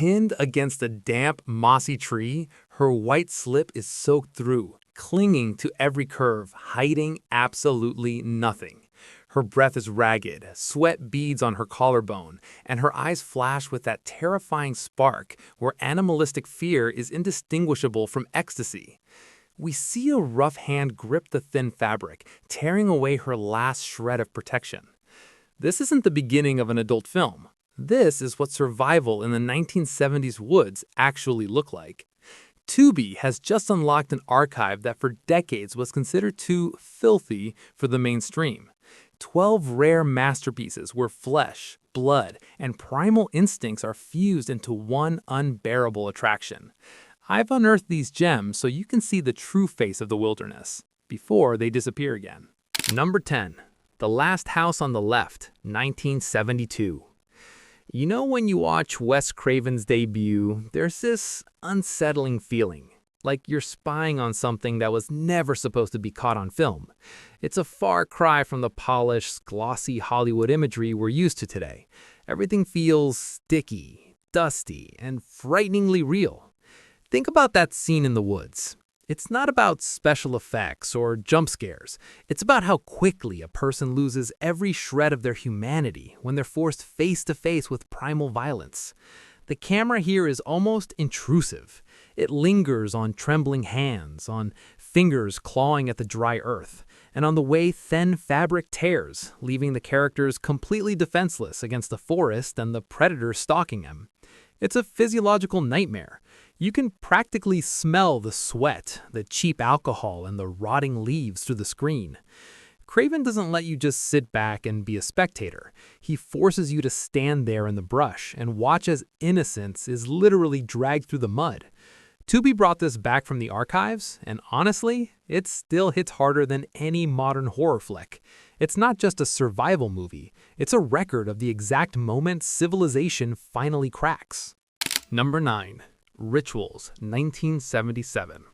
Pinned against a damp, mossy tree, her white slip is soaked through, clinging to every curve, hiding absolutely nothing. Her breath is ragged, sweat beads on her collarbone, and her eyes flash with that terrifying spark where animalistic fear is indistinguishable from ecstasy. We see a rough hand grip the thin fabric, tearing away her last shred of protection. This isn't the beginning of an adult film. This is what survival in the 1970s woods actually looked like. Tubi has just unlocked an archive that for decades was considered too filthy for the mainstream. 12 rare masterpieces where flesh, blood, and primal instincts are fused into one unbearable attraction. I've unearthed these gems so you can see the true face of the wilderness before they disappear again. Number 10. The Last House on the Left, 1972. You know, when you watch Wes Craven's debut, there's this unsettling feeling, like you're spying on something that was never supposed to be caught on film. It's a far cry from the polished, glossy Hollywood imagery we're used to today. Everything feels sticky, dusty, and frighteningly real. Think about that scene in the woods. It's not about special effects or jump scares. It's about how quickly a person loses every shred of their humanity when they're forced face to face with primal violence. The camera here is almost intrusive. It lingers on trembling hands, on fingers clawing at the dry earth, and on the way thin fabric tears, leaving the characters completely defenseless against the forest and the predator stalking them. It's a physiological nightmare. You can practically smell the sweat, the cheap alcohol, and the rotting leaves through the screen. Craven doesn't let you just sit back and be a spectator. He forces you to stand there in the brush and watch as innocence is literally dragged through the mud. Tubi brought this back from the archives, and honestly, it still hits harder than any modern horror flick. It's not just a survival movie, it's a record of the exact moment civilization finally cracks. Number 9. Rituals, 1977.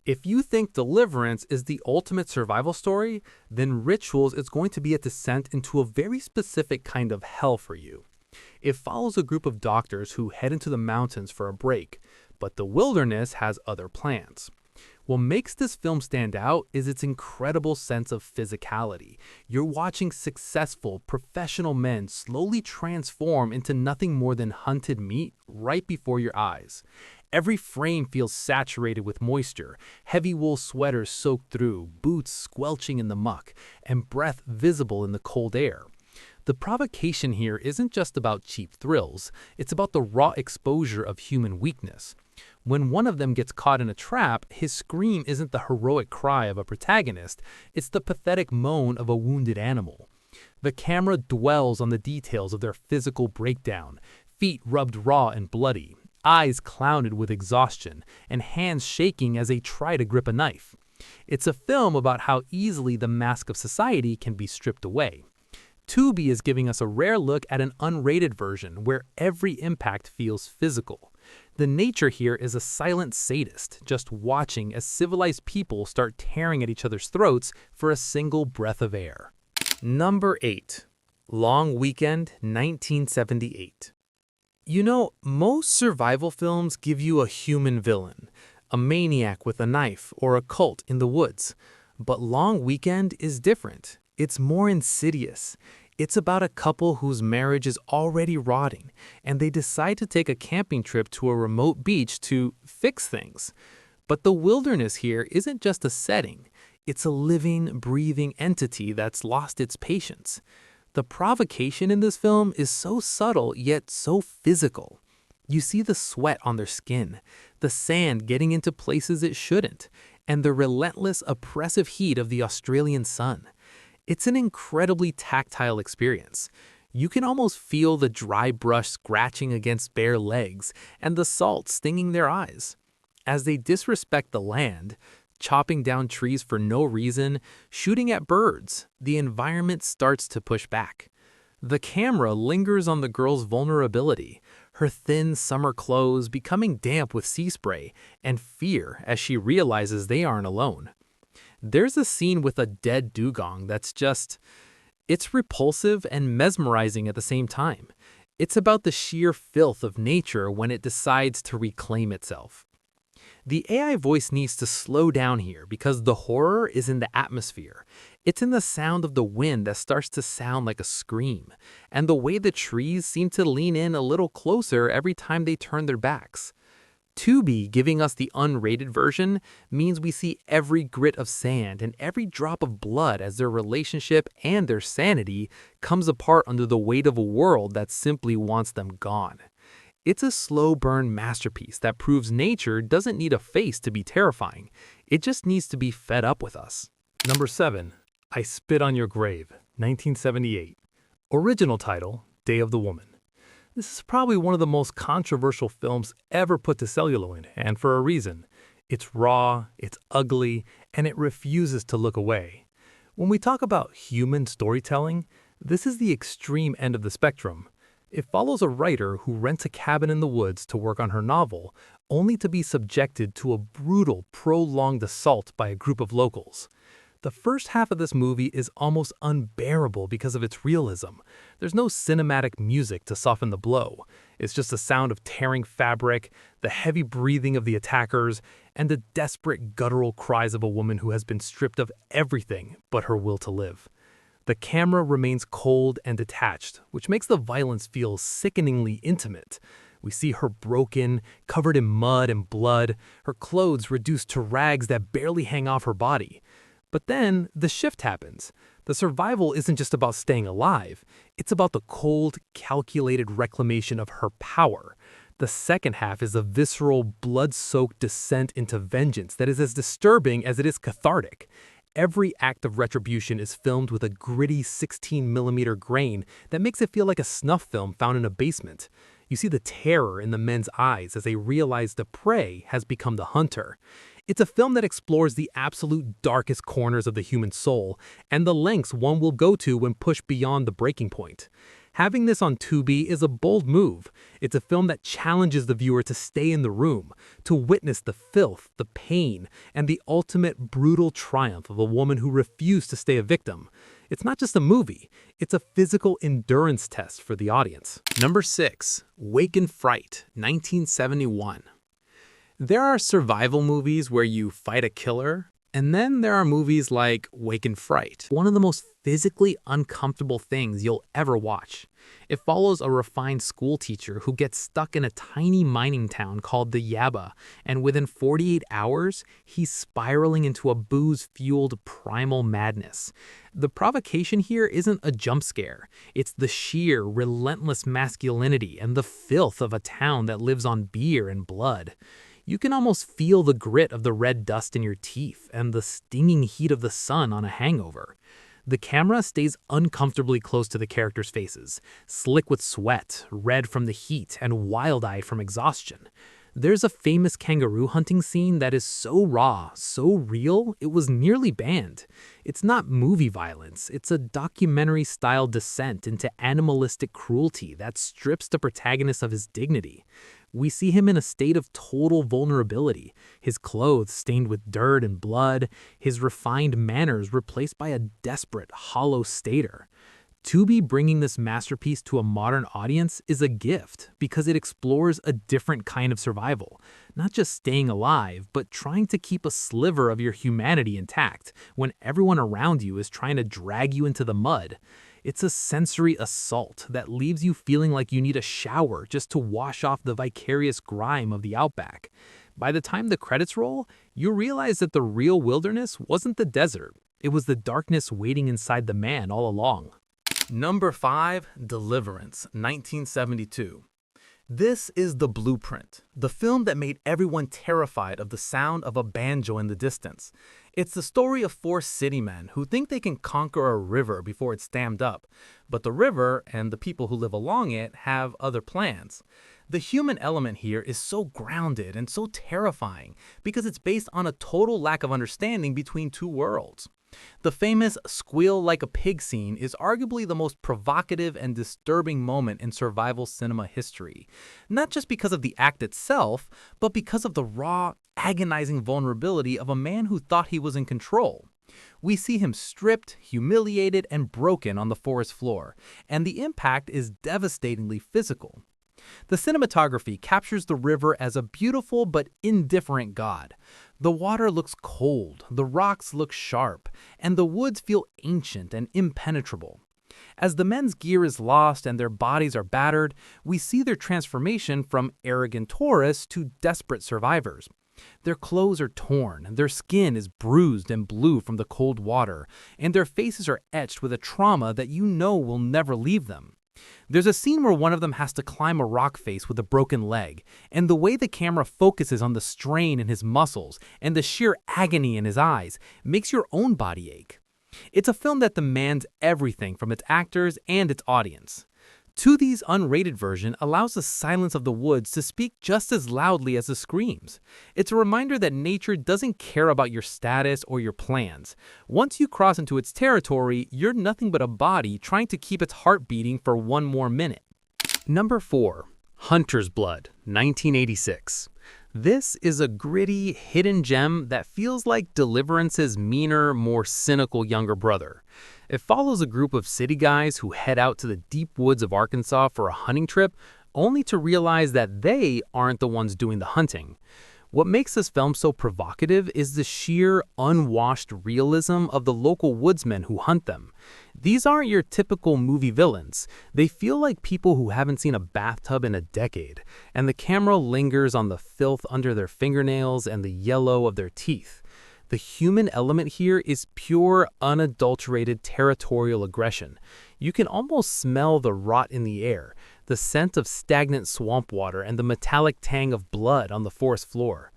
If you think Deliverance is the ultimate survival story, then Rituals is going to be a descent into a very specific kind of hell for you. It follows a group of doctors who head into the mountains for a break, but the wilderness has other plans. What makes this film stand out is its incredible sense of physicality. You're watching successful, professional men slowly transform into nothing more than hunted meat right before your eyes. Every frame feels saturated with moisture, heavy wool sweaters soaked through, boots squelching in the muck, and breath visible in the cold air. The provocation here isn't just about cheap thrills, it's about the raw exposure of human weakness. When one of them gets caught in a trap, his scream isn't the heroic cry of a protagonist, it's the pathetic moan of a wounded animal. The camera dwells on the details of their physical breakdown, feet rubbed raw and bloody, eyes clouded with exhaustion, and hands shaking as they try to grip a knife. It's a film about how easily the mask of society can be stripped away. Tubi is giving us a rare look at an unrated version where every impact feels physical. The nature here is a silent sadist, just watching as civilized people start tearing at each other's throats for a single breath of air. Number 8. Long Weekend, 1978. You know, most survival films give you a human villain, a maniac with a knife or a cult in the woods. But Long Weekend is different. It's more insidious. It's about a couple whose marriage is already rotting, and they decide to take a camping trip to a remote beach to fix things. But the wilderness here isn't just a setting. It's a living, breathing entity that's lost its patience. The provocation in this film is so subtle yet so physical. You see the sweat on their skin, the sand getting into places it shouldn't, and the relentless, oppressive heat of the Australian sun. It's an incredibly tactile experience. You can almost feel the dry brush scratching against bare legs and the salt stinging their eyes. As they disrespect the land, chopping down trees for no reason, shooting at birds, the environment starts to push back. The camera lingers on the girl's vulnerability, her thin summer clothes becoming damp with sea spray, and fear as she realizes they aren't alone. There's a scene with a dead dugong that's it's repulsive and mesmerizing at the same time. It's about the sheer filth of nature when it decides to reclaim itself. The AI voice needs to slow down here because the horror is in the atmosphere. It's in the sound of the wind that starts to sound like a scream, and the way the trees seem to lean in a little closer every time they turn their backs. Tubi giving us the unrated version means we see every grit of sand and every drop of blood as their relationship and their sanity comes apart under the weight of a world that simply wants them gone. It's a slow burn masterpiece that proves nature doesn't need a face to be terrifying. It just needs to be fed up with us. Number 7. I Spit on Your Grave, 1978. Original title, Day of the Woman. This is probably one of the most controversial films ever put to celluloid, and for a reason. It's raw, it's ugly, and it refuses to look away. When we talk about human storytelling, this is the extreme end of the spectrum. It follows a writer who rents a cabin in the woods to work on her novel, only to be subjected to a brutal, prolonged assault by a group of locals. The first half of this movie is almost unbearable because of its realism. There's no cinematic music to soften the blow. It's just the sound of tearing fabric, the heavy breathing of the attackers, and the desperate guttural cries of a woman who has been stripped of everything but her will to live. The camera remains cold and detached, which makes the violence feel sickeningly intimate. We see her broken, covered in mud and blood, her clothes reduced to rags that barely hang off her body. But then the shift happens. The survival isn't just about staying alive. It's about the cold, calculated reclamation of her power. The second half is a visceral, blood-soaked descent into vengeance that is as disturbing as it is cathartic. Every act of retribution is filmed with a gritty 16mm grain that makes it feel like a snuff film found in a basement. You see the terror in the men's eyes as they realize the prey has become the hunter. It's a film that explores the absolute darkest corners of the human soul and the lengths one will go to when pushed beyond the breaking point. Having this on Tubi is a bold move. It's a film that challenges the viewer to stay in the room, to witness the filth, the pain, and the ultimate brutal triumph of a woman who refused to stay a victim. It's not just a movie, it's a physical endurance test for the audience. Number 6. Wake in Fright, 1971. There are survival movies where you fight a killer, and then there are movies like Wake in Fright, one of the most physically uncomfortable things you'll ever watch. It follows a refined school teacher who gets stuck in a tiny mining town called the Yaba, and within 48 hours, he's spiraling into a booze-fueled primal madness. The provocation here isn't a jump scare. It's the sheer, relentless masculinity and the filth of a town that lives on beer and blood. You can almost feel the grit of the red dust in your teeth and the stinging heat of the sun on a hangover. The camera stays uncomfortably close to the characters' faces, slick with sweat, red from the heat, and wild-eyed from exhaustion. There's a famous kangaroo hunting scene that is so raw, so real, it was nearly banned. It's not movie violence, it's a documentary-style descent into animalistic cruelty that strips the protagonist of his dignity. We see him in a state of total vulnerability, his clothes stained with dirt and blood, his refined manners replaced by a desperate, hollow stater. Tubi bringing this masterpiece to a modern audience is a gift because it explores a different kind of survival, not just staying alive, but trying to keep a sliver of your humanity intact when everyone around you is trying to drag you into the mud. It's a sensory assault that leaves you feeling like you need a shower just to wash off the vicarious grime of the outback. By the time the credits roll, you realize that the real wilderness wasn't the desert. It was the darkness waiting inside the man all along. Number 5. Deliverance, 1972. This is The Blueprint, the film that made everyone terrified of the sound of a banjo in the distance. It's the story of 4 city men who think they can conquer a river before it's dammed up, but the river and the people who live along it have other plans. The human element here is so grounded and so terrifying because it's based on a total lack of understanding between two worlds. The famous squeal like a pig scene is arguably the most provocative and disturbing moment in survival cinema history, not just because of the act itself, but because of the raw, agonizing vulnerability of a man who thought he was in control. We see him stripped, humiliated, and broken on the forest floor, and the impact is devastatingly physical. The cinematography captures the river as a beautiful but indifferent god. The water looks cold, the rocks look sharp, and the woods feel ancient and impenetrable. As the men's gear is lost and their bodies are battered, we see their transformation from arrogant tourists to desperate survivors. Their clothes are torn, their skin is bruised and blue from the cold water, and their faces are etched with a trauma that you know will never leave them. There's a scene where one of them has to climb a rock face with a broken leg, and the way the camera focuses on the strain in his muscles and the sheer agony in his eyes makes your own body ache. It's a film that demands everything from its actors and its audience. Tubi's unrated version allows the silence of the woods to speak just as loudly as the screams. It's a reminder that nature doesn't care about your status or your plans. Once you cross into its territory, you're nothing but a body trying to keep its heart beating for one more minute. Number 4. Hunter's Blood, 1986. This is a gritty, hidden gem that feels like Deliverance's meaner, more cynical younger brother. It follows a group of city guys who head out to the deep woods of Arkansas for a hunting trip, only to realize that they aren't the ones doing the hunting. What makes this film so provocative is the sheer, unwashed realism of the local woodsmen who hunt them. These aren't your typical movie villains. They feel like people who haven't seen a bathtub in a decade, and the camera lingers on the filth under their fingernails and the yellow of their teeth. The human element here is pure, unadulterated territorial aggression. You can almost smell the rot in the air, the scent of stagnant swamp water, and the metallic tang of blood on the forest floor.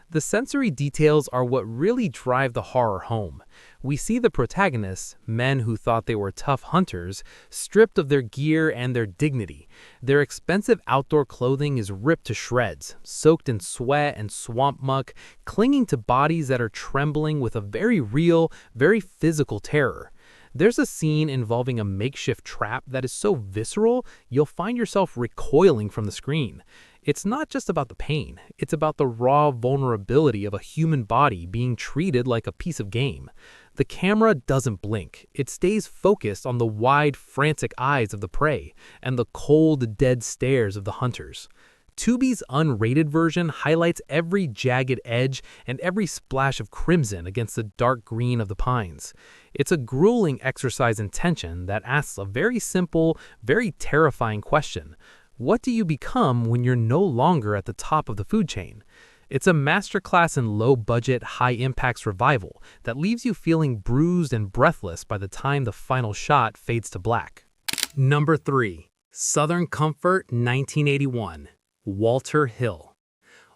The sensory details are what really drive the horror home. We see the protagonists, men who thought they were tough hunters, stripped of their gear and their dignity. Their expensive outdoor clothing is ripped to shreds, soaked in sweat and swamp muck, clinging to bodies that are trembling with a very real, very physical terror. There's a scene involving a makeshift trap that is so visceral, you'll find yourself recoiling from the screen. It's not just about the pain, it's about the raw vulnerability of a human body being treated like a piece of game. The camera doesn't blink. It stays focused on the wide, frantic eyes of the prey and the cold, dead stares of the hunters. Tubi's unrated version highlights every jagged edge and every splash of crimson against the dark green of the pines. It's a grueling exercise in tension that asks a very simple, very terrifying question. What do you become when you're no longer at the top of the food chain? It's a masterclass in low-budget, high-impact survival that leaves you feeling bruised and breathless by the time the final shot fades to black. Number 3. Southern Comfort, 1981. Walter Hill.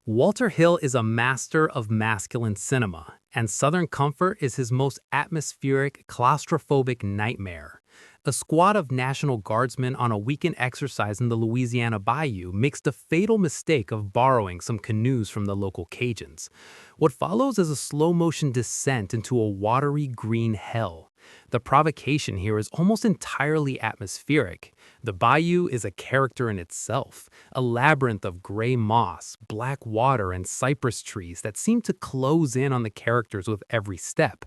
Walter Hill is a master of masculine cinema, and Southern Comfort is his most atmospheric, claustrophobic nightmare. A squad of National Guardsmen on a weekend exercise in the Louisiana bayou makes the fatal mistake of borrowing some canoes from the local Cajuns. What follows is a slow-motion descent into a watery green hell. The provocation here is almost entirely atmospheric. The bayou is a character in itself, a labyrinth of gray moss, black water, and cypress trees that seem to close in on the characters with every step.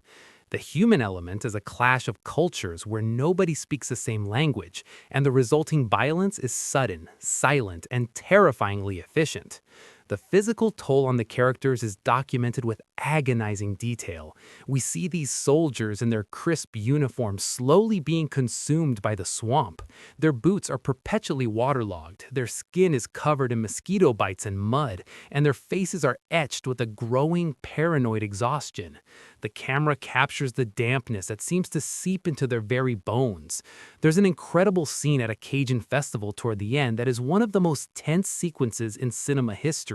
The human element is a clash of cultures where nobody speaks the same language, and the resulting violence is sudden, silent, and terrifyingly efficient. The physical toll on the characters is documented with agonizing detail. We see these soldiers in their crisp uniforms slowly being consumed by the swamp. Their boots are perpetually waterlogged, their skin is covered in mosquito bites and mud, and their faces are etched with a growing paranoid exhaustion. The camera captures the dampness that seems to seep into their very bones. There's an incredible scene at a Cajun festival toward the end that is one of the most tense sequences in cinema history.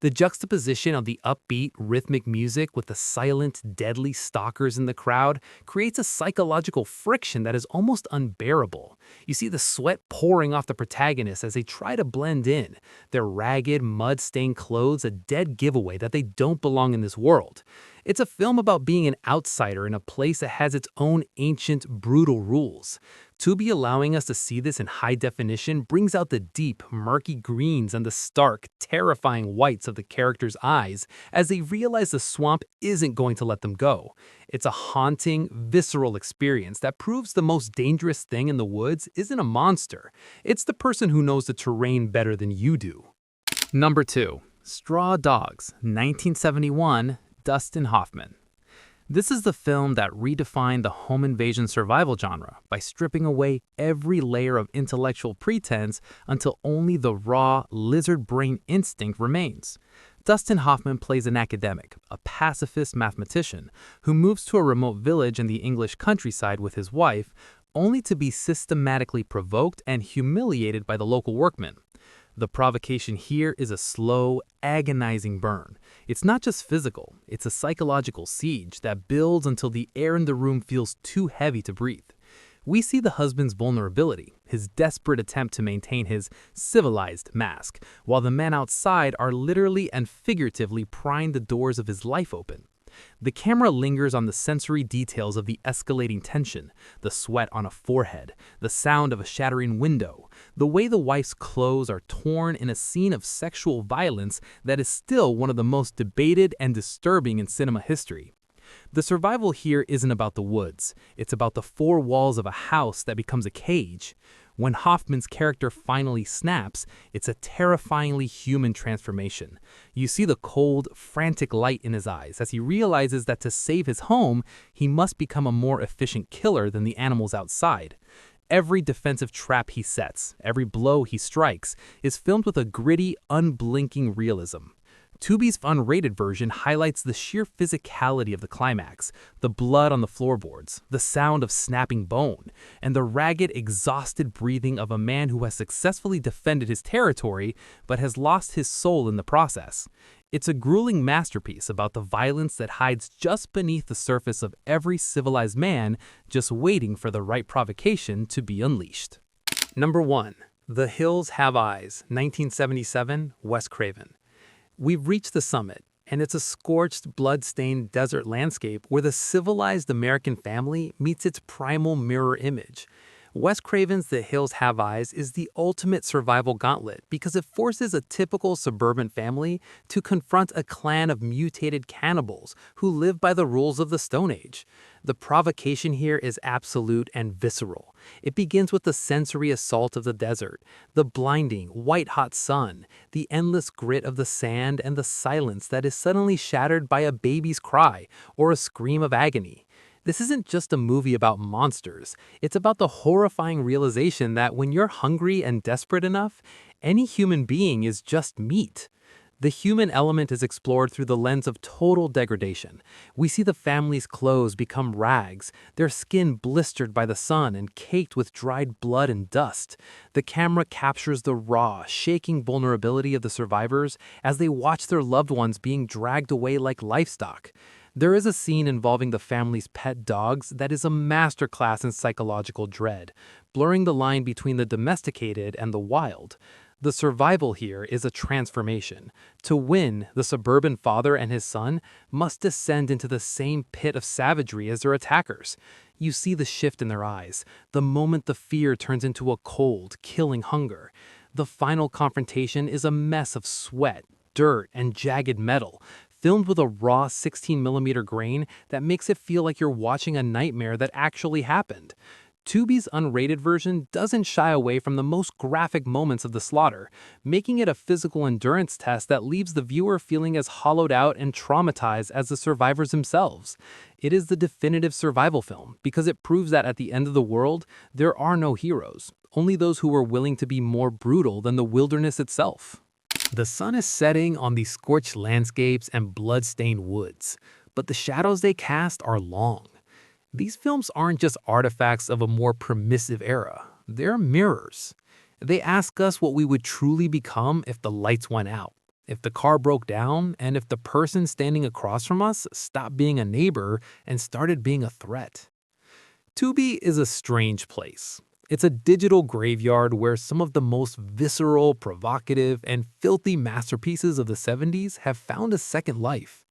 The juxtaposition of the upbeat, rhythmic music with the silent, deadly stalkers in the crowd creates a psychological friction that is almost unbearable. You see the sweat pouring off the protagonists as they try to blend in, their ragged, mud-stained clothes a dead giveaway that they don't belong in this world. It's a film about being an outsider in a place that has its own ancient, brutal rules. Tubi allowing us to see this in high definition brings out the deep, murky greens and the stark, terrifying whites of the characters' eyes as they realize the swamp isn't going to let them go. It's a haunting, visceral experience that proves the most dangerous thing in the woods isn't a monster. It's the person who knows the terrain better than you do. Number 2. Straw Dogs, 1971, Dustin Hoffman. This is the film that redefined the home invasion survival genre by stripping away every layer of intellectual pretense until only the raw, lizard brain instinct remains. Dustin Hoffman plays an academic, a pacifist mathematician, who moves to a remote village in the English countryside with his wife, only to be systematically provoked and humiliated by the local workmen. The provocation here is a slow, agonizing burn. It's not just physical, it's a psychological siege that builds until the air in the room feels too heavy to breathe. We see the husband's vulnerability, his desperate attempt to maintain his civilized mask, while the men outside are literally and figuratively prying the doors of his life open. The camera lingers on the sensory details of the escalating tension, the sweat on a forehead, the sound of a shattering window, the way the wife's clothes are torn in a scene of sexual violence that is still one of the most debated and disturbing in cinema history. The survival here isn't about the woods, it's about the four walls of a house that becomes a cage. When Hoffman's character finally snaps, it's a terrifyingly human transformation. You see the cold, frantic light in his eyes as he realizes that to save his home, he must become a more efficient killer than the animals outside. Every defensive trap he sets, every blow he strikes, is filmed with a gritty, unblinking realism. Tubi's unrated version highlights the sheer physicality of the climax, the blood on the floorboards, the sound of snapping bone, and the ragged, exhausted breathing of a man who has successfully defended his territory but has lost his soul in the process. It's a grueling masterpiece about the violence that hides just beneath the surface of every civilized man, just waiting for the right provocation to be unleashed. Number 1. The Hills Have Eyes, 1977, Wes Craven. We've reached the summit, and it's a scorched, blood-stained desert landscape where the civilized American family meets its primal mirror image. Wes Craven's The Hills Have Eyes is the ultimate survival gauntlet because it forces a typical suburban family to confront a clan of mutated cannibals who live by the rules of the Stone Age. The provocation here is absolute and visceral. It begins with the sensory assault of the desert, the blinding, white-hot sun, the endless grit of the sand, and the silence that is suddenly shattered by a baby's cry or a scream of agony. This isn't just a movie about monsters. It's about the horrifying realization that when you're hungry and desperate enough, any human being is just meat. The human element is explored through the lens of total degradation. We see the family's clothes become rags, their skin blistered by the sun and caked with dried blood and dust. The camera captures the raw, shaking vulnerability of the survivors as they watch their loved ones being dragged away like livestock. There is a scene involving the family's pet dogs that is a masterclass in psychological dread, blurring the line between the domesticated and the wild. The survival here is a transformation. To win, the suburban father and his son must descend into the same pit of savagery as their attackers. You see the shift in their eyes, the moment the fear turns into a cold, killing hunger. The final confrontation is a mess of sweat, dirt, and jagged metal, filmed with a raw 16mm grain that makes it feel like you're watching a nightmare that actually happened. Tubi's unrated version doesn't shy away from the most graphic moments of the slaughter, making it a physical endurance test that leaves the viewer feeling as hollowed out and traumatized as the survivors themselves. It is the definitive survival film because it proves that at the end of the world, there are no heroes, only those who are willing to be more brutal than the wilderness itself. The sun is setting on these scorched landscapes and blood-stained woods, but the shadows they cast are long. These films aren't just artifacts of a more permissive era, they're mirrors. They ask us what we would truly become if the lights went out, if the car broke down, and if the person standing across from us stopped being a neighbor and started being a threat. Tubi is a strange place. It's a digital graveyard where some of the most visceral, provocative, and filthy masterpieces of the 70s have found a second life.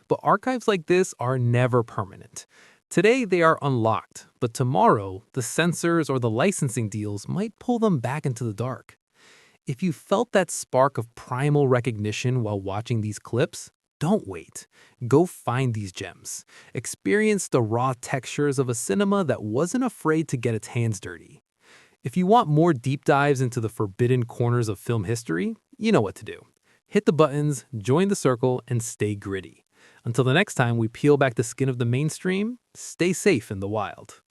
But archives like this are never permanent. Today they are unlocked, but tomorrow the censors or the licensing deals might pull them back into the dark. If you felt that spark of primal recognition while watching these clips, don't wait. Go find these gems. Experience the raw textures of a cinema that wasn't afraid to get its hands dirty. If you want more deep dives into the forbidden corners of film history, you know what to do. Hit the buttons, join the circle, and stay gritty. Until the next time we peel back the skin of the mainstream, stay safe in the wild.